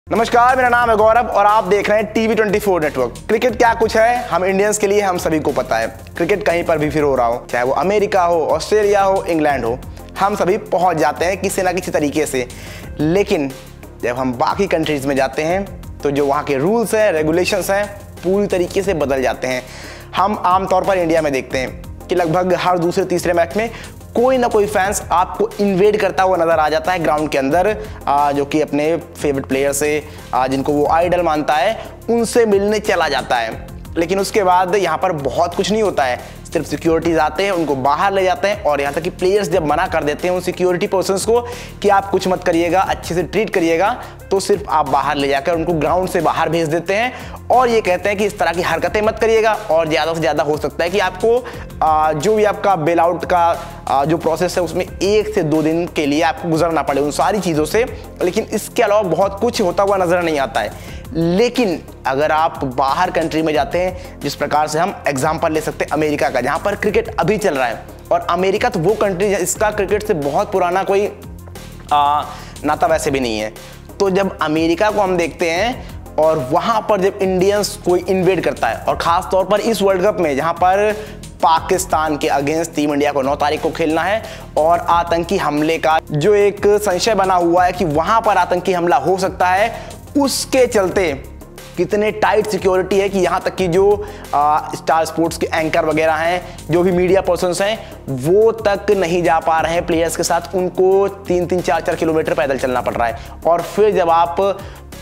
नमस्कार, मेरा नाम है गौरव और आप देख रहे हैं टीवी 24 नेटवर्क। क्रिकेट क्या कुछ है हम इंडियंस के लिए हम सभी को पता है। क्रिकेट कहीं पर भी फिर हो रहा हो, चाहे वो अमेरिका हो, ऑस्ट्रेलिया हो, इंग्लैंड हो, हम सभी पहुंच जाते हैं किसी ना किसी तरीके से। लेकिन जब हम बाकी कंट्रीज में जाते हैं तो जो वहाँ के रूल्स हैं, रेगुलेशंस हैं, पूरी तरीके से बदल जाते हैं। हम आमतौर पर इंडिया में देखते हैं कि लगभग हर दूसरे तीसरे मैच में कोई ना कोई फैंस आपको इन्वेड करता हुआ नजर आ जाता है ग्राउंड के अंदर, जो कि अपने फेवरेट प्लेयर से, जिनको वो आइडल मानता है, उनसे मिलने चला जाता है। लेकिन उसके बाद यहाँ पर बहुत कुछ नहीं होता है, सिर्फ सिक्योरिटीज आते हैं, उनको बाहर ले जाते हैं और यहाँ तक कि प्लेयर्स जब मना कर देते हैं उन सिक्योरिटी पर्सन्स को कि आप कुछ मत करिएगा, अच्छे से ट्रीट करिएगा, तो सिर्फ आप बाहर ले जाकर उनको ग्राउंड से बाहर भेज देते हैं और ये कहते हैं कि इस तरह की हरकतें मत करिएगा। और ज़्यादा से ज़्यादा हो सकता है कि आपको जो भी आपका बेल आउट का जो प्रोसेस है उसमें 1 से 2 दिन के लिए आपको गुजरना पड़े उन सारी चीज़ों से। लेकिन इसके अलावा बहुत कुछ होता हुआ नजर नहीं आता है। लेकिन अगर आप बाहर कंट्री में जाते हैं, जिस प्रकार से हम एग्जांपल ले सकते हैं अमेरिका का, जहां पर क्रिकेट अभी चल रहा है, और अमेरिका तो वो कंट्री है इसका क्रिकेट से बहुत पुराना कोई नाता वैसे भी नहीं है। तो जब अमेरिका को हम देखते हैं और वहां पर जब इंडियंस कोई इन्वेड करता है, और खास तौर पर इस वर्ल्ड कप में जहां पर पाकिस्तान के अगेंस्ट टीम इंडिया को 9 तारीख को खेलना है और आतंकी हमले का जो एक संशय बना हुआ है कि वहां पर आतंकी हमला हो सकता है, उसके चलते कितने टाइट सिक्योरिटी है कि यहाँ तक कि जो स्टार स्पोर्ट्स के एंकर वगैरह हैं, जो भी मीडिया पर्सन्स हैं, वो तक नहीं जा पा रहे हैं प्लेयर्स के साथ। उनको 3-3, 4-4 किलोमीटर पैदल चलना पड़ रहा है। और फिर जब आप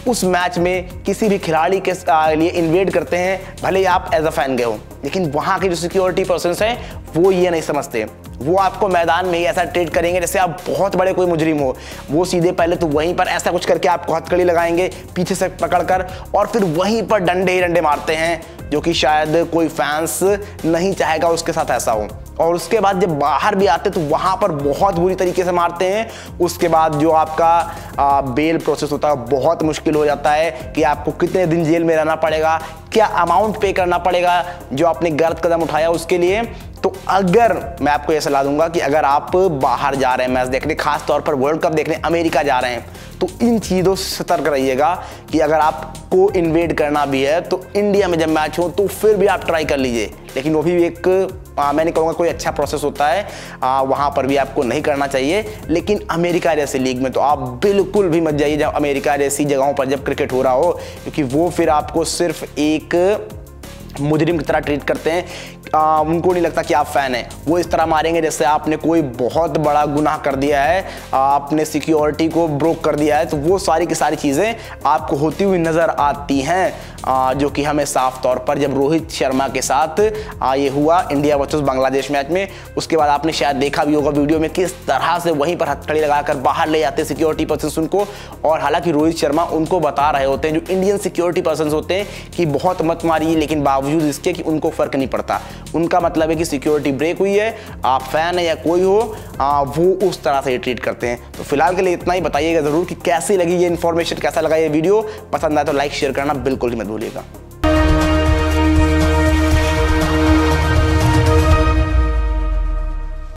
उस मैच में किसी भी खिलाड़ी के लिए इन्वेड करते हैं, भले ही आप एज अ फैन गए हो, लेकिन वहाँ के जो सिक्योरिटी पर्सन्स हैं वो ये नहीं समझते। वो आपको मैदान में ही ऐसा ट्रीट करेंगे जैसे आप बहुत बड़े कोई मुजरिम हो। वो सीधे पहले तो वहीं पर ऐसा कुछ करके आपको हथकड़ी लगाएंगे पीछे से पकड़कर, और फिर वहीं पर डंडे ही डंडे मारते हैं, जो कि शायद कोई फैंस नहीं चाहेगा उसके साथ ऐसा हो। और उसके बाद जब बाहर भी आते तो वहाँ पर बहुत बुरी तरीके से मारते हैं। उसके बाद जो आपका बेल प्रोसेस होता है बहुत मुश्किल हो जाता है कि आपको कितने दिन जेल में रहना पड़ेगा, क्या अमाउंट पे करना पड़ेगा जो आपने गलत कदम उठाया उसके लिए। तो अगर मैं आपको ये सलाह दूंगा कि अगर आप बाहर जा रहे हैं मैच देखने, खास तौर पर वर्ल्ड कप देखने अमेरिका जा रहे हैं, तो इन चीज़ों से सतर्क रहिएगा कि अगर आपको इन्वेड करना भी है तो इंडिया में जब मैच हो तो फिर भी आप ट्राई कर लीजिए। लेकिन वो भी एक मैं नहीं कहूँगा कोई अच्छा प्रोसेस होता है, वहाँ पर भी आपको नहीं करना चाहिए। लेकिन अमेरिका जैसी लीग में तो आप बिल्कुल भी मत जाइए जब अमेरिका जैसी जगहों पर जब क्रिकेट हो रहा हो, क्योंकि वो फिर आपको सिर्फ एक मुजरिम की तरह ट्रीट करते हैं। उनको नहीं लगता कि आप फैन हैं। वो इस तरह मारेंगे जैसे आपने कोई बहुत बड़ा गुनाह कर दिया है, आपने सिक्योरिटी को ब्रोक कर दिया है। तो वो सारी की सारी चीज़ें आपको होती हुई नज़र आती हैं, जो कि हमें साफ तौर पर जब रोहित शर्मा के साथ ये हुआ इंडिया वर्सेस बांग्लादेश मैच में, उसके बाद आपने शायद देखा भी होगा वीडियो में किस तरह से वहीं पर हथकड़ी लगाकर बाहर ले जाते सिक्योरिटी पर्सन्स उनको। और हालांकि रोहित शर्मा उनको बता रहे होते हैं, जो इंडियन सिक्योरिटी पर्सन्स होते हैं, कि बहुत मत मारिए, लेकिन बावजूद इसके कि उनको फ़र्क नहीं पड़ता। उनका मतलब है कि सिक्योरिटी ब्रेक हुई है, आप फैन है या कोई हो, वो उस तरह से ट्रीट करते हैं। तो फिलहाल के लिए इतना ही। बताइएगा ज़रूर कि कैसी लगी ये इन्फॉर्मेशन, कैसा लगा ये वीडियो। पसंद आए तो लाइक शेयर करना बिल्कुल ही मत भूलिएगा।